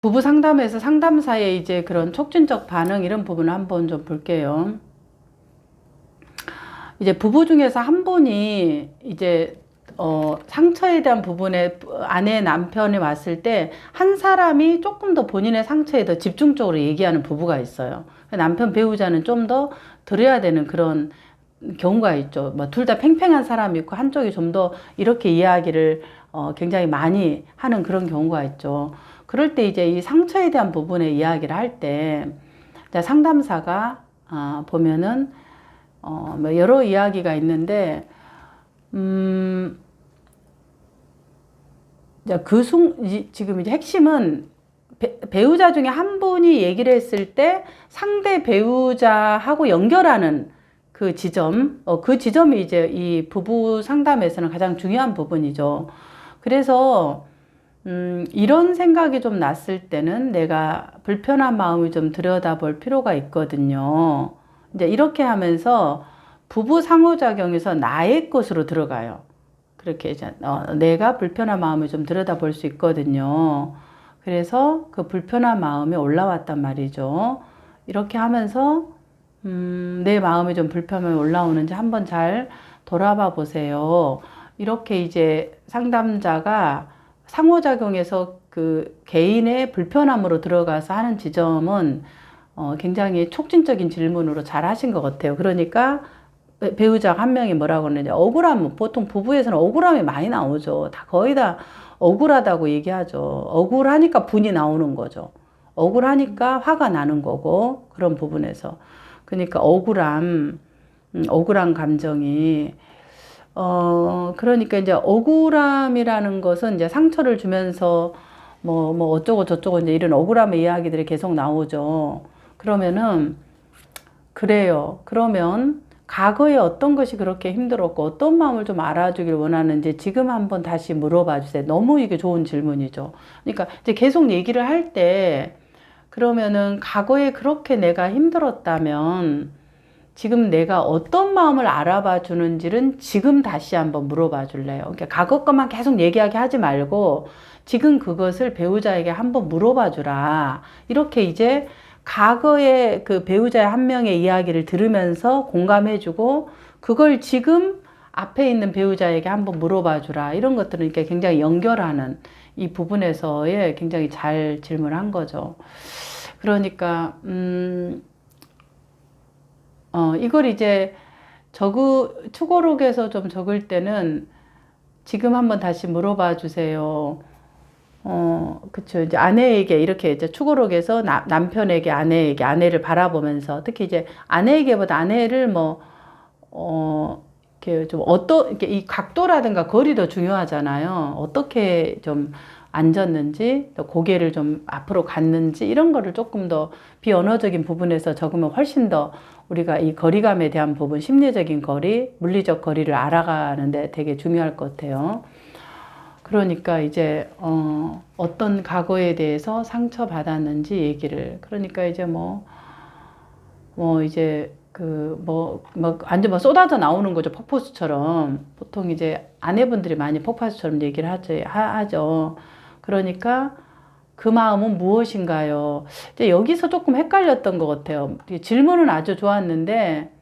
부부 상담에서 상담사의 이제 그런 촉진적 반응 이런 부분을 한번 좀 볼게요. 이제 부부 중에서 한 분이 이제 상처에 대한 부분에 아내 남편이 왔을 때 한 사람이 조금 더 본인의 상처에 더 집중적으로 얘기하는 부부가 있어요. 남편 배우자는 좀 더 들어야 되는 그런 경우가 있죠. 뭐 둘 다 팽팽한 사람이 있고 한쪽이 좀 더 이렇게 이야기를 굉장히 많이 하는 그런 경우가 있죠. 그럴 때 이제 이 상처에 대한 부분에 이야기를 할 때 상담사가 보면은 뭐 여러 이야기가 있는데 지금 이제 핵심은 배우자 중에 한 분이 얘기를 했을 때 상대 배우자하고 연결하는 그 지점, 그 지점이 이제 이 부부 상담에서는 가장 중요한 부분이죠. 그래서 이런 생각이 좀 났을 때는 내가 불편한 마음을 좀 들여다볼 필요가 있거든요. 이제 이렇게 하면서 부부 상호작용에서 나의 것으로 들어가요. 그렇게 이제 내가 불편한 마음을 좀 들여다볼 수 있거든요. 그래서 그 불편한 마음이 올라왔단 말이죠. 이렇게 하면서 내 마음이 좀 불편함이 올라오는지 한번 잘 돌아봐 보세요. 이렇게 이제 상담자가 상호작용에서 그 개인의 불편함으로 들어가서 하는 지점은 굉장히 촉진적인 질문으로 잘 하신 것 같아요. 그러니까 배우자 한 명이 뭐라고 그러느냐. 억울함, 보통 부부에서는 억울함이 많이 나오죠. 거의 다 억울하다고 얘기하죠. 억울하니까 분이 나오는 거죠. 억울하니까 화가 나는 거고, 그런 부분에서. 그러니까 억울한 감정이, 그러니까 이제 억울함이라는 것은 이제 상처를 주면서 뭐 어쩌고 저쩌고 이제 이런 억울함의 이야기들이 계속 나오죠. 그러면은, 그래요. 그러면 과거에 어떤 것이 그렇게 힘들었고 어떤 마음을 좀 알아주길 원하는지 지금 한번 다시 물어봐 주세요. 너무 이게 좋은 질문이죠. 그러니까 이제 계속 얘기를 할 때 그러면은 과거에 그렇게 내가 힘들었다면 지금 내가 어떤 마음을 알아봐 주는지는 지금 다시 한번 물어봐 줄래요. 그러니까 과거 것만 계속 얘기하게 하지 말고 지금 그것을 배우자에게 한번 물어봐 주라. 이렇게 이제 과거의 그 배우자의 한 명의 이야기를 들으면서 공감해주고 그걸 지금 앞에 있는 배우자에게 한번 물어봐 주라. 이런 것들은 이렇게 굉장히 연결하는 이 부분에서의 굉장히 잘 질문한 거죠. 그러니까 이걸 이제 추고록에서 좀 적을 때는 지금 한번 다시 물어봐 주세요. 그쵸. 이제 아내에게 이렇게 이제 추고록에서 남편에게 아내에게 아내를 바라보면서 특히 이제 아내에게보다 아내를 이렇게 좀 이렇게 이 각도라든가 거리도 중요하잖아요. 어떻게 좀 앉았는지, 또 고개를 좀 앞으로 갔는지, 이런 거를 조금 더 비언어적인 부분에서 적으면 훨씬 더 우리가 이 거리감에 대한 부분, 심리적인 거리, 물리적 거리를 알아가는데 되게 중요할 것 같아요. 그러니까 이제 어떤 과거에 대해서 상처받았는지 얘기를 그러니까 이제 이제 완전 쏟아져 나오는 거죠. 폭포수처럼. 보통 이제 아내분들이 많이 폭포수처럼 얘기를 하죠. 그러니까 그 마음은 무엇인가요? 이제 여기서 조금 헷갈렸던 것 같아요. 질문은 아주 좋았는데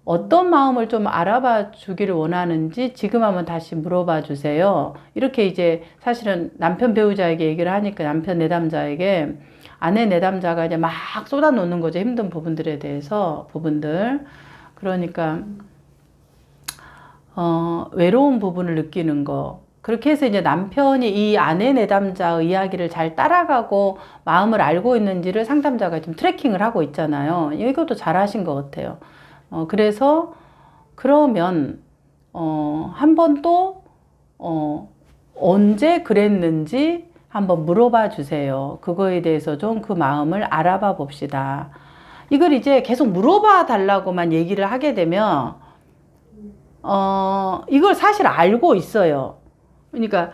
어떤 마음을 좀 알아봐 주기를 원하는지 지금 한번 다시 물어봐 주세요. 이렇게 이제 사실은 남편 배우자에게 얘기를 하니까 남편 내담자에게 아내 내담자가 이제 막 쏟아놓는 거죠. 힘든 부분들에 대해서 부분들. 그러니까 외로운 부분을 느끼는 거. 그렇게 해서 이제 남편이 이 아내 내담자의 이야기를 잘 따라가고 마음을 알고 있는지를 상담자가 좀 트래킹을 하고 있잖아요. 이것도 잘하신 것 같아요. 그래서 그러면 한 번 또 언제 그랬는지 한번 물어봐 주세요. 그거에 대해서 좀 그 마음을 알아봐 봅시다. 이걸 이제 계속 물어봐 달라고만 얘기를 하게 되면 이걸 사실 알고 있어요. 그러니까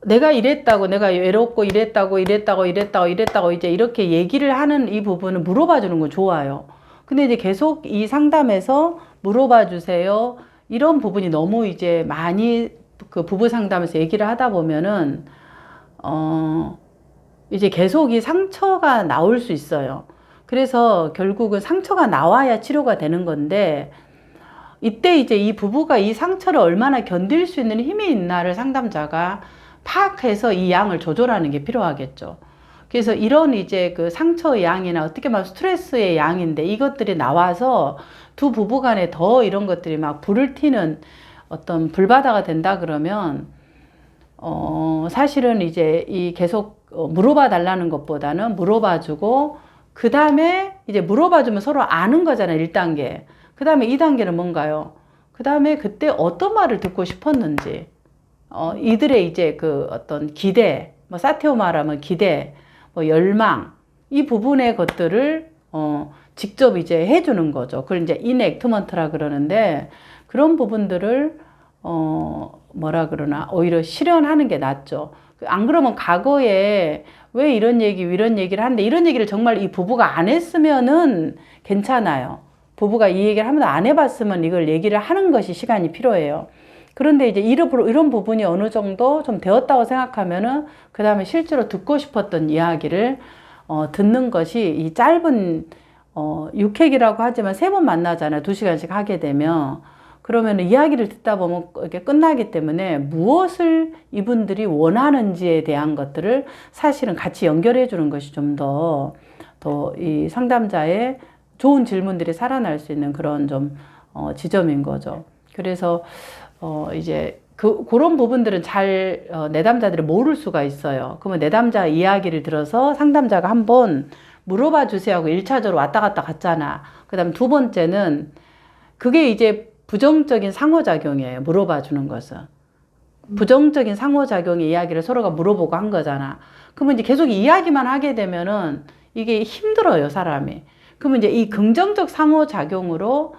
내가 이랬다고, 내가 외롭고 이랬다고 이제 이렇게 얘기를 하는 이 부분을 물어봐 주는 건 좋아요. 근데 이제 계속 이 상담에서 물어봐 주세요. 이런 부분이 너무 이제 많이 그 부부 상담에서 얘기를 하다 보면은, 이제 계속 이 상처가 나올 수 있어요. 그래서 결국은 상처가 나와야 치료가 되는 건데, 이때 이제 이 부부가 이 상처를 얼마나 견딜 수 있는 힘이 있나를 상담자가 파악해서 이 양을 조절하는 게 필요하겠죠. 그래서 이런 이제 그 상처의 양이나 어떻게 말하면 스트레스의 양인데 이것들이 나와서 두 부부 간에 더 이런 것들이 막 불을 튀는 어떤 불바다가 된다 그러면, 사실은 이제 이 계속 물어봐 달라는 것보다는 물어봐 주고, 그 다음에 이제 물어봐 주면 서로 아는 거잖아요, 1단계. 그 다음에 2단계는 뭔가요? 그 다음에 그때 어떤 말을 듣고 싶었는지, 이들의 이제 그 어떤 기대, 뭐 사테오 말하면 기대, 뭐 열망, 이 부분의 것들을, 직접 이제 해주는 거죠. 그걸 이제 인액트먼트라 그러는데, 그런 부분들을, 뭐라 그러나, 오히려 실현하는 게 낫죠. 안 그러면 과거에 왜 이런 얘기를 하는데, 이런 얘기를 정말 이 부부가 안 했으면은 괜찮아요. 부부가 이 얘기를 한 번도 안 해봤으면 이걸 얘기를 하는 것이 시간이 필요해요. 그런데 이제 이런 부분이 어느 정도 좀 되었다고 생각하면은, 그 다음에 실제로 듣고 싶었던 이야기를, 듣는 것이 이 짧은, 6회기라고 하지만 3번 만나잖아요. 2시간씩 하게 되면. 그러면 이야기를 듣다 보면 이게 끝나기 때문에 무엇을 이분들이 원하는지에 대한 것들을 사실은 같이 연결해 주는 것이 좀 더 이 상담자의 좋은 질문들이 살아날 수 있는 그런 좀, 지점인 거죠. 그래서, 이제 그런 부분들은 잘, 내담자들이 모를 수가 있어요. 그러면 내담자 이야기를 들어서 상담자가 한번 물어봐 주세요 하고 1차적으로 왔다 갔다 갔잖아. 그 다음 두 번째는 그게 이제 부정적인 상호작용이에요. 물어봐 주는 것은. 부정적인 상호작용의 이야기를 서로가 물어보고 한 거잖아. 그러면 이제 계속 이야기만 하게 되면은 이게 힘들어요, 사람이. 그러면 이제 이 긍정적 상호작용으로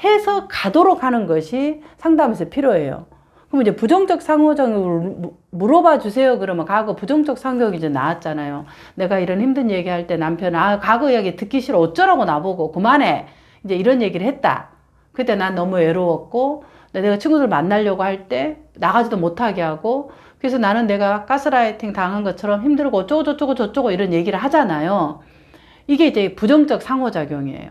해서 가도록 하는 것이 상담에서 필요해요. 그럼 이제 부정적 상호작용을 물어봐 주세요. 그러면 과거 부정적 상호작용이 이제 나왔잖아요. 내가 이런 힘든 얘기 할 때 남편은, 과거 이야기 듣기 싫어. 어쩌라고 나보고. 그만해. 이제 이런 얘기를 했다. 그때 난 너무 외로웠고, 내가 친구들 만나려고 할 때 나가지도 못하게 하고, 그래서 나는 내가 가스라이팅 당한 것처럼 힘들고 어쩌고 저쩌고 저쩌고 이런 얘기를 하잖아요. 이게 이제 부정적 상호작용이에요.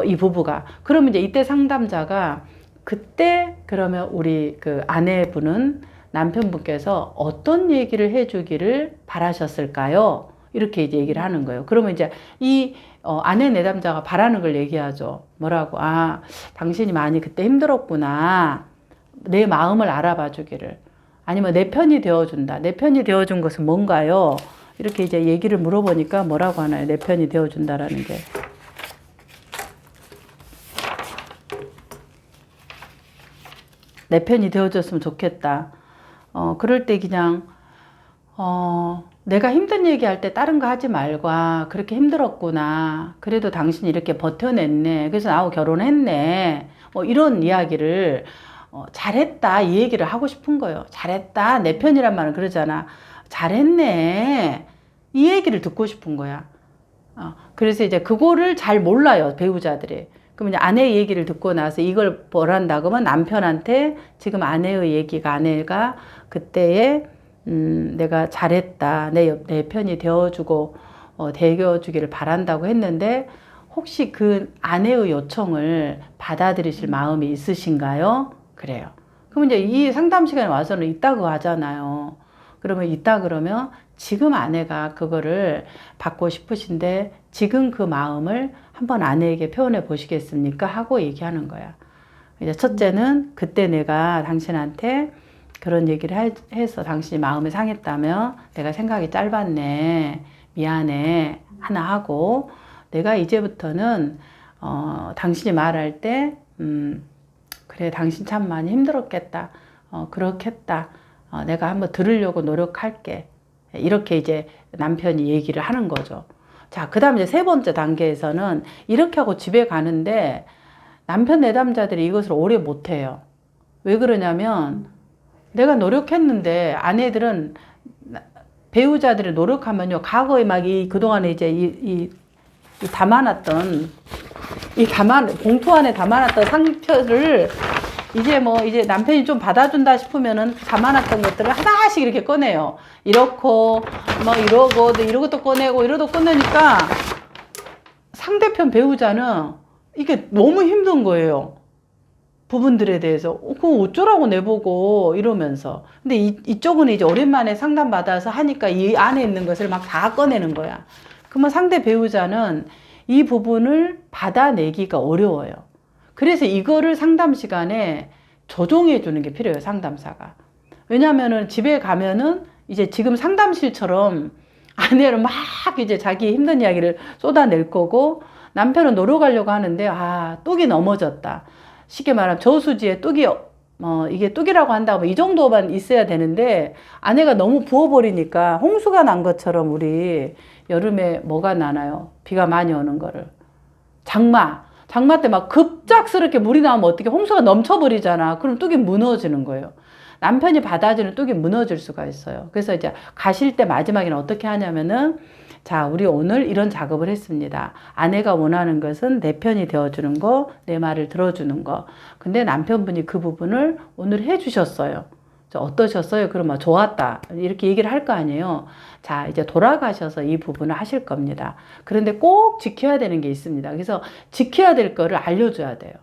이 부부가. 그러면 이제 이때 상담자가 그때 그러면 우리 그 아내분은 남편분께서 어떤 얘기를 해주기를 바라셨을까요? 이렇게 이제 얘기를 하는 거예요. 그러면 이제 이 아내 내담자가 바라는 걸 얘기하죠. 뭐라고? 당신이 많이 그때 힘들었구나. 내 마음을 알아봐 주기를. 아니면 내 편이 되어준다. 내 편이 되어준 것은 뭔가요? 이렇게 이제 얘기를 물어보니까 뭐라고 하나요? 내 편이 되어준다라는 게. 내 편이 되어줬으면 좋겠다. 그럴 때 그냥, 내가 힘든 얘기할 때 다른 거 하지 말고, 그렇게 힘들었구나. 그래도 당신이 이렇게 버텨냈네. 그래서 나하고 결혼했네. 이런 이야기를, 잘했다. 이 얘기를 하고 싶은 거예요. 잘했다. 내 편이란 말은 그러잖아. 잘했네. 이 얘기를 듣고 싶은 거야. 그래서 이제 그거를 잘 몰라요, 배우자들이. 그럼 이제 아내 얘기를 듣고 나서 이걸 뭐란다 그러면 남편한테 지금 아내의 얘기가, 아내가 그때에 내가 잘했다, 내 편이 되어주고 대겨주기를 바란다고 했는데 혹시 그 아내의 요청을 받아들이실 마음이 있으신가요? 그래요. 그럼 이제 이 상담 시간에 와서는 있다고 하잖아요. 그러면 있다 그러면 지금 아내가 그거를 받고 싶으신데 지금 그 마음을 한번 아내에게 표현해 보시겠습니까? 하고 얘기하는 거야. 이제 첫째는 그때 내가 당신한테 그런 얘기를 해서 당신이 마음이 상했다면 내가 생각이 짧았네. 미안해. 하나 하고 내가 이제부터는 당신이 말할 때 그래 당신 참 많이 힘들었겠다. 그렇겠다. 내가 한번 들으려고 노력할게. 이렇게 이제 남편이 얘기를 하는 거죠. 자, 그 다음에 이제 3번째 단계에서는 이렇게 하고 집에 가는데 남편 내담자들이 이것을 오래 못해요. 왜 그러냐면 내가 노력했는데 아내들은 배우자들이 노력하면요. 과거에 막 그동안에 이제 담아놨던 봉투 안에 담아놨던 상처를 이제 뭐 이제 남편이 좀 받아준다 싶으면은 담아놨던 것들을 하나씩 이렇게 꺼내요. 이렇고 뭐 이러고 이러고도 꺼내고 이러도 꺼내니까 상대편 배우자는 이게 너무 힘든 거예요. 부분들에 대해서 그거 어쩌라고 내보고 이러면서. 근데 이쪽은 이제 오랜만에 상담받아서 하니까 이 안에 있는 것을 막 다 꺼내는 거야. 그러면 상대 배우자는 이 부분을 받아내기가 어려워요. 그래서 이거를 상담 시간에 조정해 주는 게 필요해요, 상담사가. 왜냐면은 집에 가면은 이제 지금 상담실처럼 아내는 막 이제 자기 힘든 이야기를 쏟아낼 거고, 남편은 노력하려고 하는데 뚝이 넘어졌다. 쉽게 말하면 저수지에 뚝이 이게 뚝이라고 한다고 이 정도만 있어야 되는데 아내가 너무 부어버리니까 홍수가 난 것처럼 우리 여름에 뭐가 나나요? 비가 많이 오는 거를. 장마 때 막 급작스럽게 물이 나오면 어떻게 홍수가 넘쳐버리잖아. 그럼 뚝이 무너지는 거예요. 남편이 받아주는 뚝이 무너질 수가 있어요. 그래서 이제 가실 때 마지막에는 어떻게 하냐면은, 자, 우리 오늘 이런 작업을 했습니다. 아내가 원하는 것은 내 편이 되어주는 거, 내 말을 들어주는 거. 근데 남편분이 그 부분을 오늘 해주셨어요. 어떠셨어요? 그러면 좋았다. 이렇게 얘기를 할 거 아니에요. 자, 이제 돌아가셔서 이 부분을 하실 겁니다. 그런데 꼭 지켜야 되는 게 있습니다. 그래서 지켜야 될 거를 알려줘야 돼요.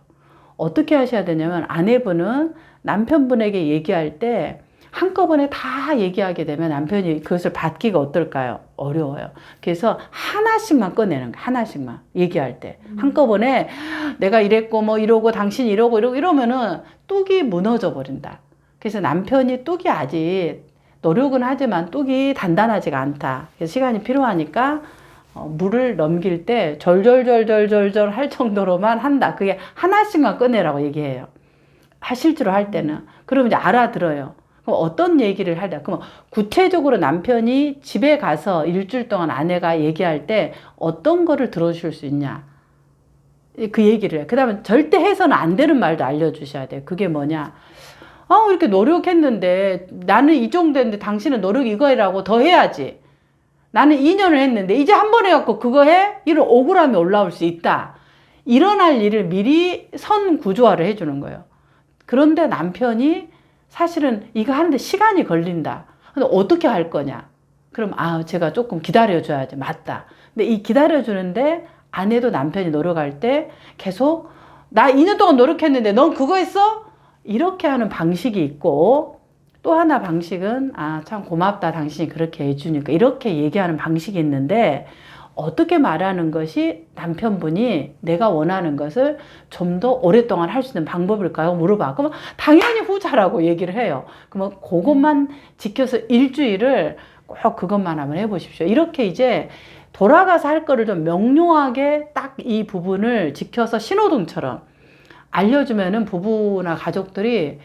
어떻게 하셔야 되냐면, 아내분은 남편분에게 얘기할 때 한꺼번에 다 얘기하게 되면 남편이 그것을 받기가 어떨까요? 어려워요. 그래서 하나씩만 꺼내는 거예요. 하나씩만 얘기할 때. 한꺼번에 내가 이랬고 뭐 이러고 당신이 이러고 이러면은 뚝이 무너져 버린다. 그래서 남편이 뚝이 아직 노력은 하지만 뚝이 단단하지가 않다. 그래서 시간이 필요하니까 물을 넘길 때 절절절절절절 할 정도로만 한다. 그게 하나씩만 꺼내라고 얘기해요. 실제로 할 때는. 그러면 이제 알아들어요. 그럼 어떤 얘기를 할까? 그럼 구체적으로 남편이 집에 가서 일주일 동안 아내가 얘기할 때 어떤 거를 들어줄 수 있냐? 그 얘기를 해요. 그 다음에 절대 해서는 안 되는 말도 알려주셔야 돼요. 그게 뭐냐? 이렇게 노력했는데 나는 이 정도 했는데 당신은 노력 이거라고 더 해야지. 나는 2년을 했는데 이제 한 번 해갖고 그거 해? 이런 억울함이 올라올 수 있다. 일어날 일을 미리 선 구조화를 해주는 거예요. 그런데 남편이 사실은 이거 하는데 시간이 걸린다. 근데 어떻게 할 거냐? 그럼 제가 조금 기다려줘야지. 맞다. 근데 이 기다려주는데 아내도 남편이 노력할 때 계속 나 2년 동안 노력했는데 넌 그거 했어? 이렇게 하는 방식이 있고, 또 하나 방식은 참 고맙다 당신이 그렇게 해주니까 이렇게 얘기하는 방식이 있는데, 어떻게 말하는 것이 남편분이 내가 원하는 것을 좀 더 오랫동안 할 수 있는 방법일까요? 물어봐. 그러면 당연히 후자라고 얘기를 해요. 그러면 그것만 지켜서 일주일을 꼭 그것만 한번 해보십시오. 이렇게 이제 돌아가서 할 거를 좀 명료하게 딱 이 부분을 지켜서 신호등처럼 알려주면은 부부나 가족들이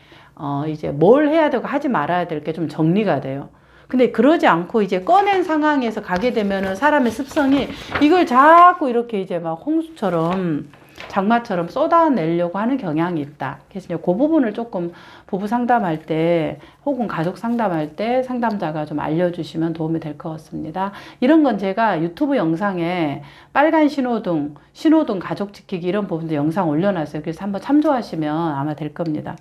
이제 뭘 해야 되고 하지 말아야 될 게 좀 정리가 돼요. 근데 그러지 않고 이제 꺼낸 상황에서 가게 되면은 사람의 습성이 이걸 자꾸 이렇게 이제 막 홍수처럼 장마처럼 쏟아내려고 하는 경향이 있다. 그래서 이제 그 부분을 조금 부부 상담할 때 혹은 가족 상담할 때 상담자가 좀 알려주시면 도움이 될 것 같습니다. 이런 건 제가 유튜브 영상에 빨간 신호등 가족 지키기 이런 부분도 영상 올려놨어요. 그래서 한번 참조하시면 아마 될 겁니다.